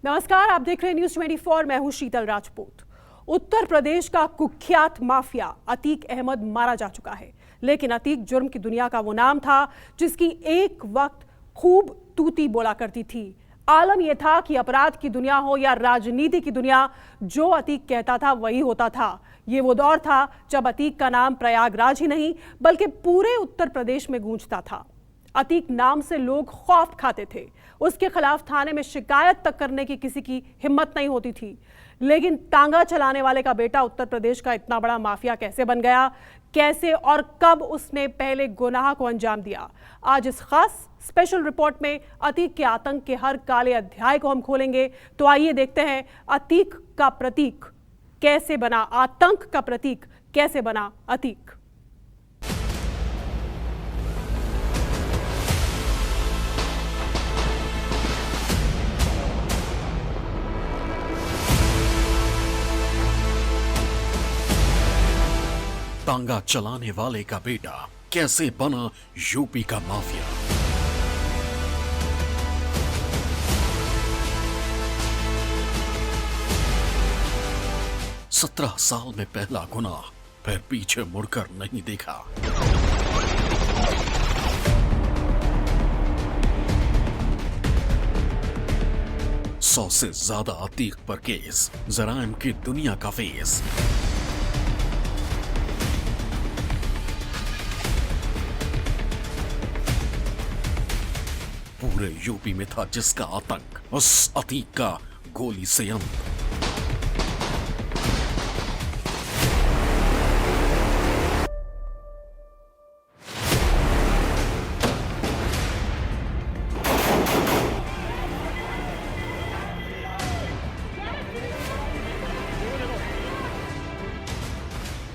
नमस्कार, आप देख रहे हैं न्यूज 24। मैं हूं शीतल राजपूत। उत्तर प्रदेश का कुख्यात माफिया अतीक अहमद मारा जा चुका है, लेकिन अतीक जुर्म की दुनिया का वो नाम था जिसकी एक वक्त खूब तूती बोला करती थी। आलम यह था कि अपराध की दुनिया हो या राजनीति की दुनिया, जो अतीक कहता था वही होता था। ये वो दौर था जब अतीक का नाम प्रयागराज ही नहीं बल्कि पूरे उत्तर प्रदेश में गूंजता था। अतीक नाम से लोग खौफ खाते थे, उसके खिलाफ थाने में शिकायत तक करने की किसी की हिम्मत नहीं होती थी। लेकिन तांगा चलाने वाले का बेटा उत्तर प्रदेश का इतना बड़ा माफिया कैसे बन गया, कैसे और कब उसने पहले गुनाह को अंजाम दिया, आज इस खास स्पेशल रिपोर्ट में अतीक के आतंक के हर काले अध्याय को हम खोलेंगे। तो आइए देखते हैं अतीक का प्रतीक कैसे बना, आतंक का प्रतीक कैसे बना अतीक। तांगा चलाने वाले का बेटा कैसे बना यूपी का माफिया। सत्रह साल में पहला गुनाह, फिर पीछे मुड़कर नहीं देखा। सौ से ज्यादा अतीक पर केस, जराइम की दुनिया का फेस। पूरे यूपी में था जिसका आतंक, उस अतीक का गोली से अंत।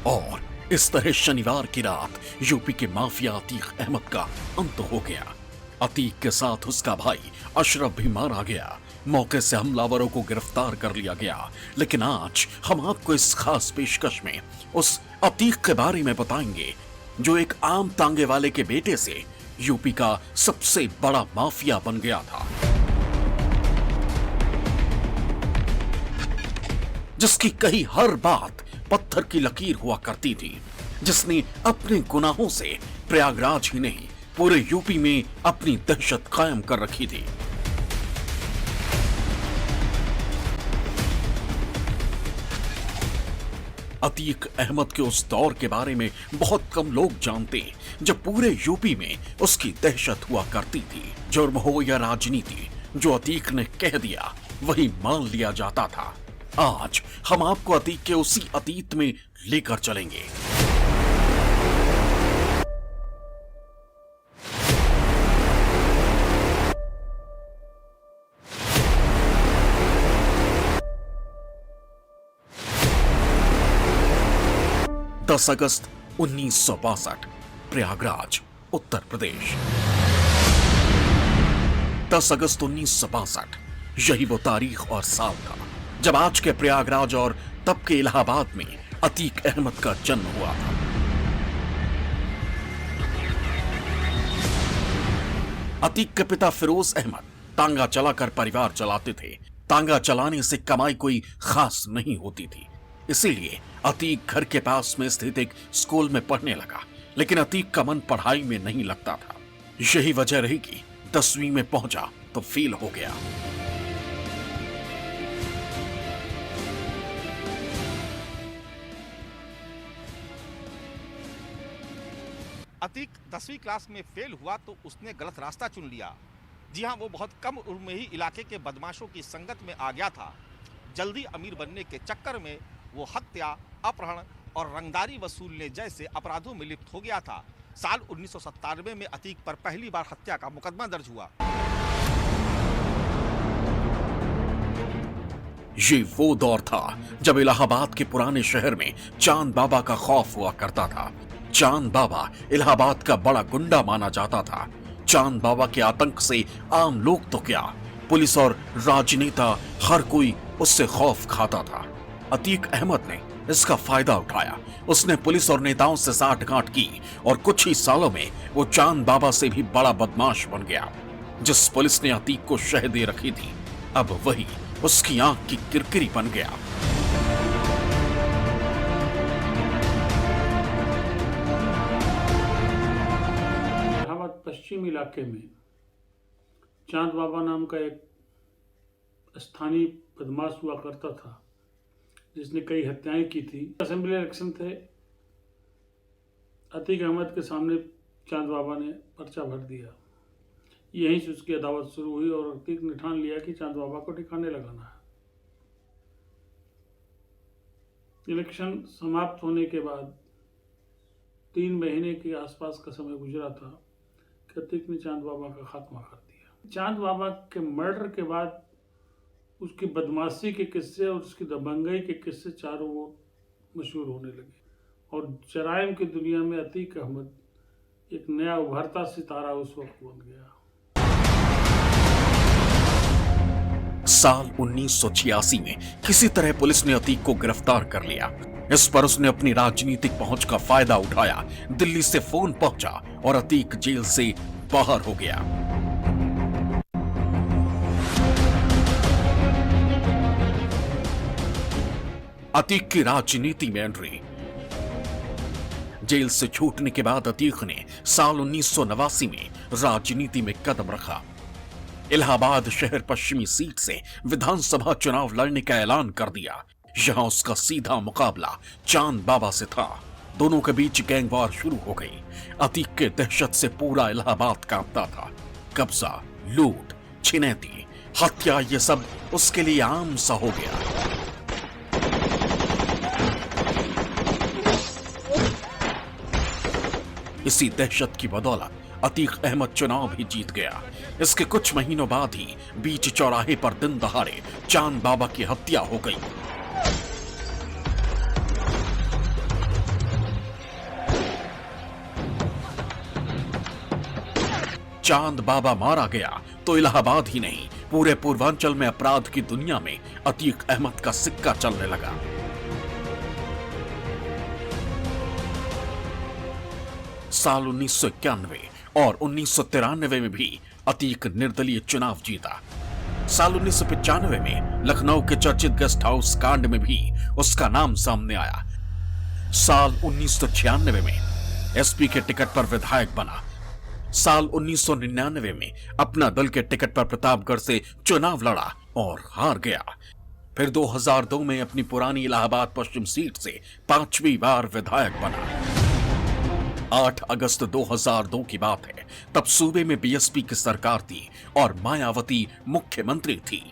और इस तरह शनिवार की रात यूपी के माफिया अतीक अहमद का अंत हो गया। अतीक के साथ उसका भाई अशरफ भी मारा गया। मौके से हमलावरों को गिरफ्तार कर लिया गया। लेकिन आज हम आपको इस खास पेशकश में उस अतीक के बारे में बताएंगे जो एक आम तांगे वाले के बेटे से यूपी का सबसे बड़ा माफिया बन गया था, जिसकी कही हर बात पत्थर की लकीर हुआ करती थी, जिसने अपने गुनाहों से प्रयागराज ही नहीं पूरे यूपी में अपनी दहशत कायम कर रखी थी। अतीक अहमद के उस दौर के बारे में बहुत कम लोग जानते जब पूरे यूपी में उसकी दहशत हुआ करती थी। जुर्म हो या राजनीति, जो अतीक ने कह दिया वही मान लिया जाता था। आज हम आपको अतीक के उसी अतीत में लेकर चलेंगे। दस अगस्त 1962, प्रयागराज, उत्तर प्रदेश। 10 अगस्त 1962, यही वो तारीख और साल था जब आज के प्रयागराज और तब के इलाहाबाद में अतीक अहमद का जन्म हुआ था। अतीक के पिता फिरोज अहमद तांगा चलाकर परिवार चलाते थे। तांगा चलाने से कमाई कोई खास नहीं होती थी, इसीलिए अतीक घर के पास में स्थित एक स्कूल में पढ़ने लगा। लेकिन अतीक का मन पढ़ाई में नहीं लगता था। यही वजह रही कि 10वीं में पहुंचा तो फेल हो गया। अतीक 10वीं क्लास में फेल हुआ तो उसने गलत रास्ता चुन लिया। जी हाँ, वो बहुत कम उम्र में ही इलाके के बदमाशों की संगत में आ गया था। जल्दी अमीर बनने के चक्कर में वो हत्या, अपहरण और रंगदारी वसूलने जैसे अपराधों में लिप्त हो गया था। साल 1997 में अतीक पर पहली बार हत्या का मुकदमा दर्ज हुआ। ये वो दौर था जब इलाहाबाद के पुराने शहर में चांद बाबा का खौफ हुआ करता था। चांद बाबा इलाहाबाद का बड़ा गुंडा माना जाता था। चांद बाबा के आतंक से आम लोग तो क्या, पुलिस और राजनेता हर कोई उससे खौफ खाता था। अतीक अहमद ने इसका फायदा उठाया। उसने पुलिस और नेताओं से साठगांठ की और कुछ ही सालों में वो चांद बाबा से भी बड़ा बदमाश बन गया। जिस पुलिस ने अतीक को शह दे रखी थी, अब वही उसकी आंख की किरकिरी बन गया। इलाहाबाद पश्चिम इलाके में चांद बाबा नाम का एक स्थानीय बदमाश हुआ करता था, जिसने कई हत्याएं की थी। असेंबली इलेक्शन थे, अतीक अहमद के सामने चांद बाबा ने पर्चा भर दिया। यहीं से उसकी अदावत शुरू हुई और अतीक ने ठान लिया कि चांद बाबा को ठिकाने लगाना है। इलेक्शन समाप्त होने के बाद 3 महीने के आसपास का समय गुजरा था कि अतीक ने चांद बाबा का खात्मा कर दिया। चांद बाबा के मर्डर के बाद उसकी बदमाशी के किस्से और उसकी दबंगई के किस्से चारों ओर मशहूर होने लगे और जराइम की दुनिया में अतीक अहमद एक नया उभरता सितारा उस वक्त बन गया। साल 1986 में किसी तरह पुलिस ने अतीक को गिरफ्तार कर लिया। इस पर उसने अपनी राजनीतिक पहुंच का फायदा उठाया। दिल्ली से फोन पहुंचा और अतीक जेल से बाहर हो गया। अतीक की राजनीति में एंट्री। जेल से छूटने के बाद अतीक ने साल 1989 में राजनीति में कदम रखा। इलाहाबाद शहर पश्चिमी सीट से विधानसभा चुनाव लड़ने का ऐलान कर दिया। यहां उसका सीधा मुकाबला चांद बाबा से था। दोनों के बीच गैंगवार शुरू हो गई। अतीक के दहशत से पूरा इलाहाबाद कांपता था। कब्जा, लूट, छिनैती, हत्या, ये सब उसके लिए आम सा हो गया। इसी दहशत की बदौलत अतीक अहमद चुनाव भी जीत गया। इसके कुछ महीनों बाद ही बीच चौराहे पर दिन दहाड़े चांद बाबा की हत्या हो गई। चांद बाबा मारा गया तो इलाहाबाद ही नहीं, पूरे पूर्वांचल में अपराध की दुनिया में अतीक अहमद का सिक्का चलने लगा। साल 1991 और 1993 में भी अतीक निर्दलीय चुनाव जीता। साल 1995 में लखनऊ के चर्चित गेस्ट हाउस कांड में भी उसका नाम सामने आया। साल 1996 में एसपी के टिकट पर विधायक बना। साल 1999 में अपना दल के टिकट पर प्रतापगढ़ से चुनाव लड़ा और हार गया। फिर 2002 में अपनी पुरानी इलाहाबाद पश्चिम सीट से 5वीं बार विधायक बना। 8 अगस्त 2002 की बात है। तब सूबे में बीएसपी की सरकार थी और मायावती मुख्यमंत्री थी।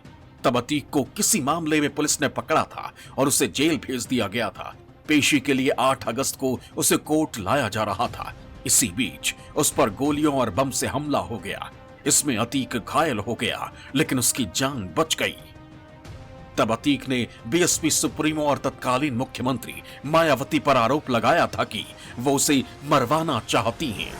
तब अतीक को किसी मामले में पुलिस ने पकड़ा था और उसे जेल भेज दिया गया था। पेशी के लिए 8 अगस्त को उसे कोर्ट लाया जा रहा था। इसी बीच उस पर गोलियों और बम से हमला हो गया। इसमें अतीक घायल हो गया, लेकिन उसकी जान बच गई। तब अतीक ने बीएसपी सुप्रीमो और तत्कालीन मुख्यमंत्री मायावती पर आरोप लगाया था कि वो उसे मरवाना चाहती हैं।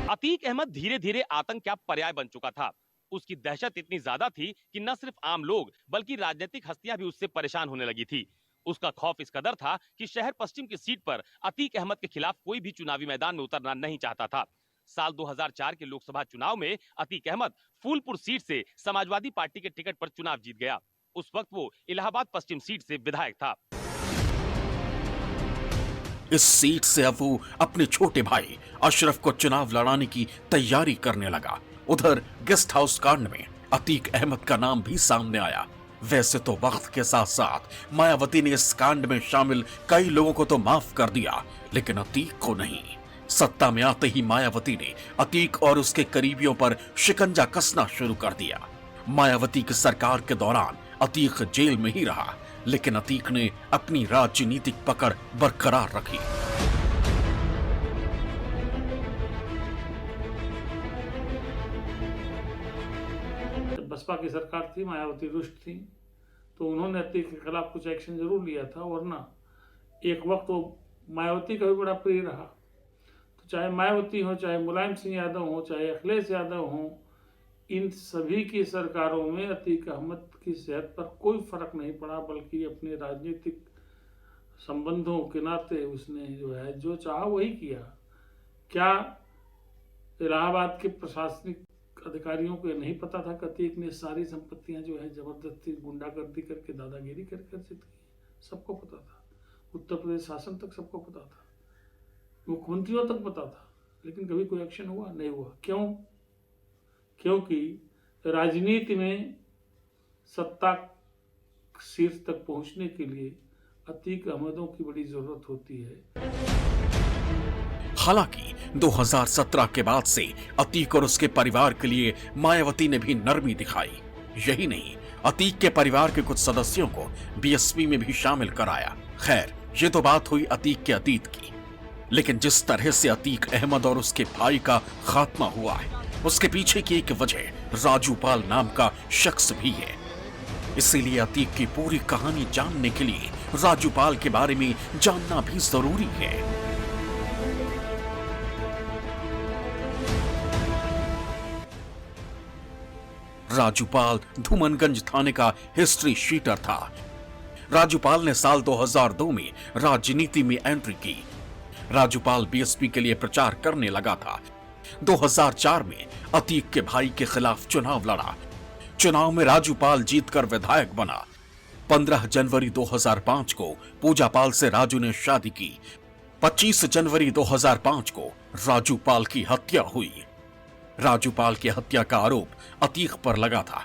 अतीक अहमद धीरे धीरे आतंक का पर्याय बन चुका था। उसकी दहशत इतनी ज्यादा थी कि न सिर्फ आम लोग बल्कि राजनीतिक हस्तियां भी उससे परेशान होने लगी थी। उसका खौफ इस कदर था कि शहर पश्चिम की सीट पर अतीक अहमद के खिलाफ कोई भी चुनावी मैदान में उतरना नहीं चाहता था। साल 2004 के लोकसभा चुनाव में अतीक अहमद फूलपुर सीट से समाजवादी पार्टी के टिकट पर चुनाव जीत गया। उस वक्त वो इलाहाबाद पश्चिम सीट से विधायक था। इस सीट से अब वो अपने छोटे भाई अशरफ को चुनाव लड़ाने की तैयारी करने लगा। उधर गेस्ट हाउस कांड में अतीक अहमद का नाम भी सामने आया। वैसे तो वक्त के साथ साथ मायावती ने इस कांड में शामिल कई लोगों को तो माफ कर दिया, लेकिन अतीक को नहीं। सत्ता में आते ही मायावती ने अतीक और उसके करीबियों पर शिकंजा कसना शुरू कर दिया। मायावती की सरकार के दौरान अतीक जेल में ही रहा, लेकिन अतीक ने अपनी राजनीतिक पकड़ बरकरार रखी। बसपा की सरकार थी, मायावती रुष्ट थी, तो उन्होंने अतीक के खिलाफ कुछ एक्शन जरूर लिया था। वरना एक वक्त वो मायावती का भी बड़ा प्रिय रहा। तो चाहे मायावती हो, चाहे मुलायम सिंह यादव हो, चाहे अखिलेश यादव हो, इन सभी की सरकारों में अतीक अहमद की सेहत पर कोई फर्क नहीं पड़ा, बल्कि अपने राजनीतिक संबंधों के नाते उसने जो चाहा वही किया। क्या इलाहाबाद के प्रशासनिक अधिकारियों को नहीं पता था कि अतीक ने सारी संपत्तियां जो है जबरदस्ती गुंडागर्दी करके दादागिरी करके अर्जित की। सबको पता था, उत्तर प्रदेश शासन तक सबको पता था, मुख्यमंत्रियों तक पता था, लेकिन कभी कोई एक्शन हुआ नहीं हुआ। क्यों? क्योंकि राजनीति में सत्ता शीर्ष तक पहुंचने के लिए अतीक अहमदों की बड़ी जरूरत होती है। हालांकि 2017 के बाद से अतीक और उसके परिवार के लिए मायावती ने भी नरमी दिखाई। यही नहीं, अतीक के परिवार के कुछ सदस्यों को बीएसपी में भी शामिल कराया। खैर, ये तो बात हुई अतीक के अतीत की, लेकिन जिस तरह से अतीक अहमद और उसके भाई का खात्मा हुआ है, उसके पीछे की एक वजह राजूपाल नाम का शख्स भी है। इसीलिए अतीक की पूरी कहानी जानने के लिए राजूपाल के बारे में जानना भी जरूरी है। राजूपाल धूमनगंज थाने का हिस्ट्री शीटर था। राजूपाल ने साल 2002 में राजनीति में एंट्री की। राजूपाल बीएसपी के लिए प्रचार करने लगा था। 2004 में अतीक के भाई के खिलाफ चुनाव लड़ा। चुनाव में राजूपाल जीतकर विधायक बना। 15 जनवरी 2005 को पूजापाल से राजू ने शादी की। 25 जनवरी 2005 को राजूपाल की हत्या हुई। राजूपाल की हत्या का आरोप अतीक पर लगा था।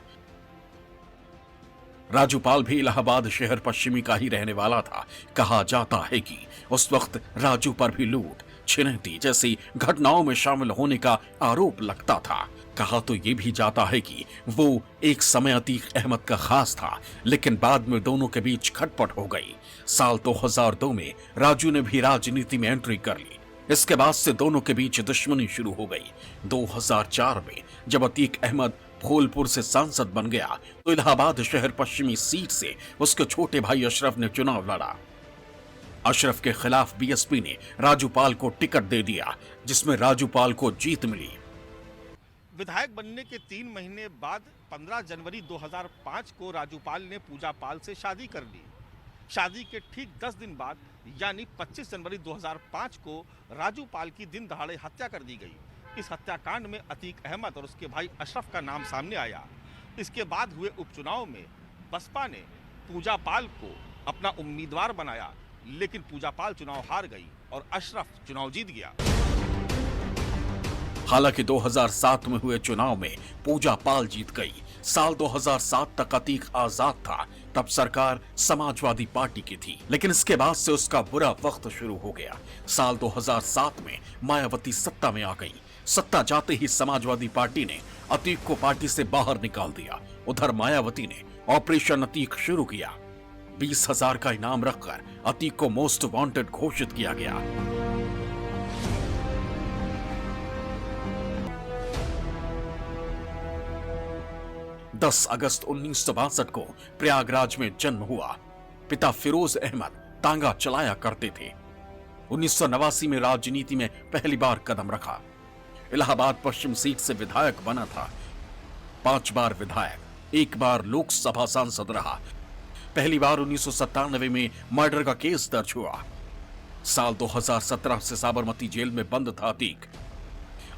राजूपाल भी इलाहाबाद शहर पश्चिमी का ही रहने वाला था। कहा जाता है कि उस वक्त राजू पर भी लूट, छिनैती जैसी घटनाओं में शामिल होने का आरोप लगता था। कहा तो ये भी जाता है कि वो एक समय अतीक अहमद का खास था, लेकिन बाद में दोनों के बीच खटपट हो गई। साल 2002 में राजू ने भी राजनीति में एंट्री कर ली। इसके बाद से दोनों के बीच दुश्मनी शुरू हो गई। 2004 में जब अतीक अहमद फूलपुर से सांसद बन गया तो इलाहाबाद शहर पश्चिमी सीट से उसके छोटे भाई अशरफ ने चुनाव लड़ा। अशरफ के खिलाफ बीएसपी ने राजूपाल को टिकट दे दिया, जिसमें राजूपाल को जीत मिली। विधायक बनने के 3 महीने बाद 15 जनवरी 2005 को राजूपाल ने पूजापाल से शादी कर ली। शादी के ठीक 10 दिन बाद यानी 25 जनवरी 2005 को राजूपाल की दिन दहाड़े हत्या कर दी गई। इस हत्याकांड में अतीक अहमद और उसके भाई अशरफ का नाम सामने आया। इसके बाद हुए उपचुनाव में बसपा ने पूजापाल को अपना उम्मीदवार बनाया, लेकिन पूजापाल चुनाव हार गई और अशरफ चुनाव जीत गया। हालांकि 2007 में हुए चुनाव में पूजापाल जीत गई। साल 2007 तक अतीक आजाद था। तब सरकार समाजवादी पार्टी की थी, लेकिन इसके बाद से उसका बुरा वक्त शुरू हो गया। साल 2007 में मायावती सत्ता में आ गई। सत्ता जाते ही समाजवादी पार्टी ने अतीक को पार्टी से बाहर निकाल दिया। उधर मायावती ने ऑपरेशन अतीक शुरू किया। 20,000 का इनाम रखकर अतीक को मोस्ट वांटेड घोषित किया गया। दस अगस्त 1962 को प्रयागराज में जन्म हुआ। पिता फिरोज अहमद तांगा चलाया करते थे। 1989 में राजनीति में पहली बार कदम रखा। इलाहाबाद पश्चिम सीट से विधायक बना था। 5 बार विधायक, 1 बार लोकसभा सांसद रहा। पहली बार 1997 में मर्डर का केस दर्ज हुआ। साल 2017 से साबरमती जेल में बंद था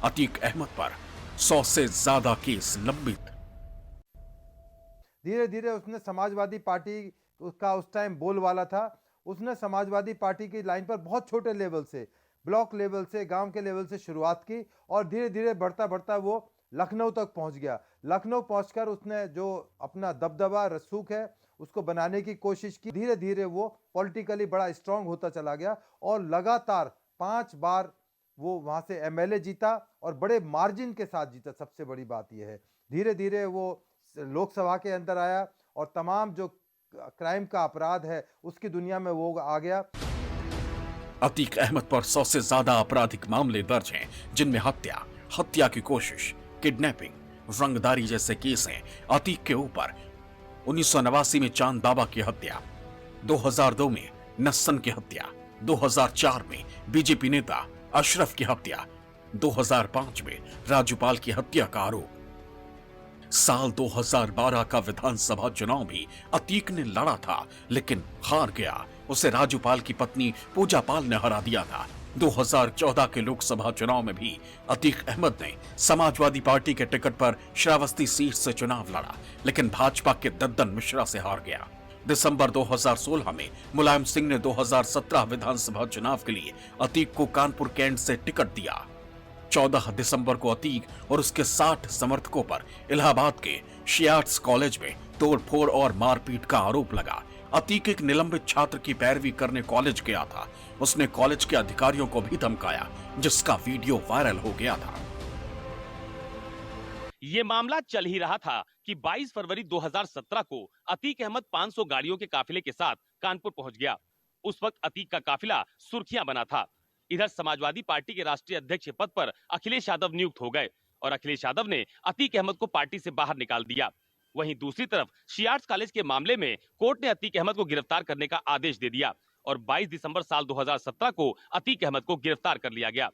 अतीक अहमद पर 100 से ज्यादा केस लंबित। धीरे धीरे उसने समाजवादी पार्टी का उस टाइम बोलबाला था। उसने समाजवादी पार्टी की लाइन पर बहुत छोटे लेवल से, ब्लॉक लेवल से, गांव के लेवल से शुरुआत की और धीरे धीरे बढ़ता बढ़ता वो लखनऊ तक पहुंच गया। लखनऊ पहुंचकर उसने जो अपना दबदबा रसूख है उसको बनाने की कोशिश की। धीरे धीरे वो पॉलिटिकली बड़ा स्ट्रांग होता चला गया और लगातार 5 बार वो वहां से एमएलए जीता और बड़े मार्जिन के साथ जीता। सबसे बड़ी बात यह है, धीरे धीरे वो लोकसभा के अंदर आया और तमाम जो क्राइम का अपराध है उसकी दुनिया में वो आ गया। अतीक अहमद पर 100 से ज्यादा आपराधिक मामले दर्ज हैं, जिनमें हत्या की कोशिश, किडनैपिंग, रंगदारी जैसे केस हैं। अतीक के ऊपर 1989 में चांद बाबा की हत्या, 2002 में नस्सन की हत्या, 2004 में बीजेपी नेता अशरफ की हत्या, 2005 में राजूपाल की हत्या का आरोप। साल 2012 का विधानसभा चुनाव भी अतीक ने लड़ा था, लेकिन हार गया। उसे राजूपाल की पत्नी पूजापाल ने हरा दिया था। 2014 के लोकसभा चुनाव में भी अतीक अहमद ने समाजवादी पार्टी के टिकट पर श्रावस्ती सीट से चुनाव लड़ा, लेकिन भाजपा के दद्दन मिश्रा से हार गया। दिसंबर 2016 में मुलायम सिंह ने 2017 विधानसभा चुनाव के लिए अतीक को कानपुर कैंट से टिकट दिया। 14 दिसंबर को अतीक और उसके 60 समर्थकों पर इलाहाबाद के शियाट्स कॉलेज में तोड़फोड़ और मारपीट का आरोप लगा। अतीक एक निलंबित छात्र की पैरवी करने कॉलेज गया था। उसने कॉलेज के अधिकारियों को भी धमकाया, जिसका वीडियो वायरल हो गया था। ये मामला चल ही रहा था कि 22 फरवरी 2017 को अतीक अहमद 500 गाड़ियों के काफिले के साथ कानपुर पहुंच गया। उस वक्त अतीक का काफिला सुर्खियां बना था। इधर समाजवादी पार्टी के राष्ट्रीय अध्यक्ष पद पर अखिलेश यादव नियुक्त हो गए और अखिलेश यादव ने अतीक अहमद को पार्टी से बाहर निकाल दिया। वहीं दूसरी तरफ शियाट्स कॉलेज के मामले में कोर्ट ने अतीक अहमद को गिरफ्तार करने का आदेश दे दिया और 22 दिसंबर साल 2017 को अतीक अहमद को गिरफ्तार कर लिया गया।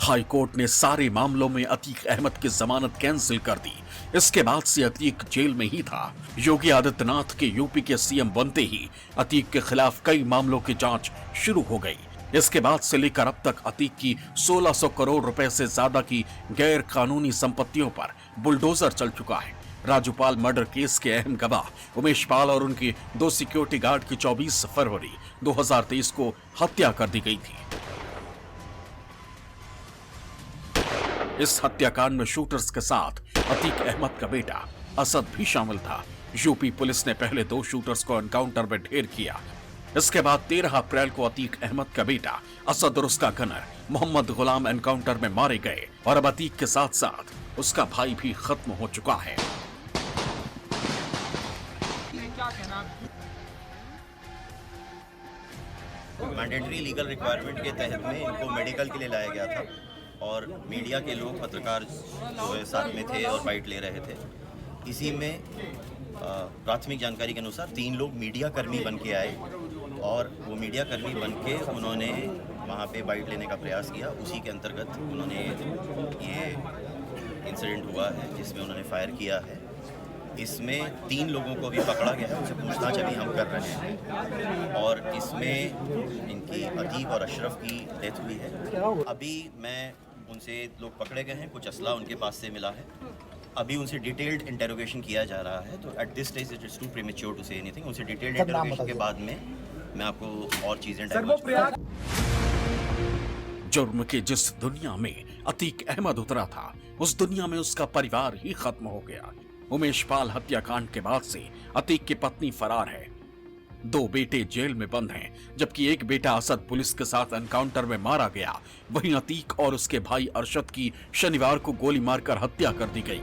हाई कोर्ट ने सारे मामलों में अतीक अहमद की जमानत कैंसिल कर दी। इसके बाद से अतीक जेल में ही था। योगी आदित्यनाथ के यूपी के सीएम बनते ही अतीक के खिलाफ कई मामलों की जांच शुरू हो गई। इसके बाद से लेकर अब तक अतीक की 1600 करोड़ रुपए से ज्यादा की गैर कानूनी संपत्तियों पर बुलडोजर चल चुका है। राजूपाल मर्डर केस के अहम गवाह उमेश पाल और उनके 2 सिक्योरिटी गार्ड की 24 फरवरी 2023 को हत्या कर दी गई थी। इस हत्याकांड में शूटर्स के साथ अतीक अहमद का बेटा असद भी शामिल था। यूपी पुलिस ने पहले 2 शूटर्स को एनकाउंटर में ढेर किया। इसके बाद 13 अप्रैल को अतीक अहमद का बेटा असद और उसका गनर मोहम्मद गुलाम एनकाउंटर में मारे गए और अब अतीक के साथ साथ उसका भाई भी खत्म हो चुका है। मैंडेटरी लीगल रिक्वायरमेंट के तहत में इनको मेडिकल के लिए लाया गया था और मीडिया के लोग पत्रकार जो है साथ में थे और बाइट ले रहे थे। इसी में प्राथमिक जानकारी के अनुसार 3 लोग मीडिया कर्मी बन के आए और वो मीडिया कर्मी बन के उन्होंने वहाँ पे बाइट लेने का प्रयास किया। उसी के अंतर्गत उन्होंने ये इंसिडेंट हुआ है जिसमें उन्होंने फायर किया है। इसमें 3 लोगों को भी पकड़ा गया है, उनसे पूछताछ अभी हम कर रहे हैं और इसमें इनकी अतीक और अशरफ की डेथ हुई है। अभी मैं उनसे लोग पकड़े गए हैं, कुछ असला उनके पास से मिला है। अभी उनसे डिटेल्ड इंटेरोगेशन किया जा रहा है। तो at this stage it is too premature to say anything. उनसे डिटेल्ड इंटेरोगेशन के बाद में मैं आपको और चीजें जुर्म की जिस दुनिया में अतीक अहमद उतरा था, उस दुनिया में उसका परिवार ही खत्म हो गया। उमेश पाल हत्याकांड के बाद से अतीक की पत्नी फरार है। 2 बेटे जेल में बंद हैं, जबकि एक बेटा असद पुलिस के साथ एनकाउंटर में मारा गया। वहीं अतीक और उसके भाई अरशद की शनिवार को गोली मारकर हत्या कर दी गई।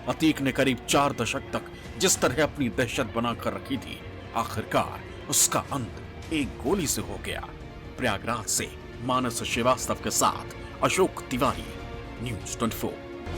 अतीक ने करीब 4 दशक तक जिस तरह अपनी दहशत बनाकर रखी थी, आखिरकार उसका अंत एक गोली से हो गया। प्रयागराज से मानस श्रीवास्तव के साथ अशोक तिवारी, न्यूज़ 24।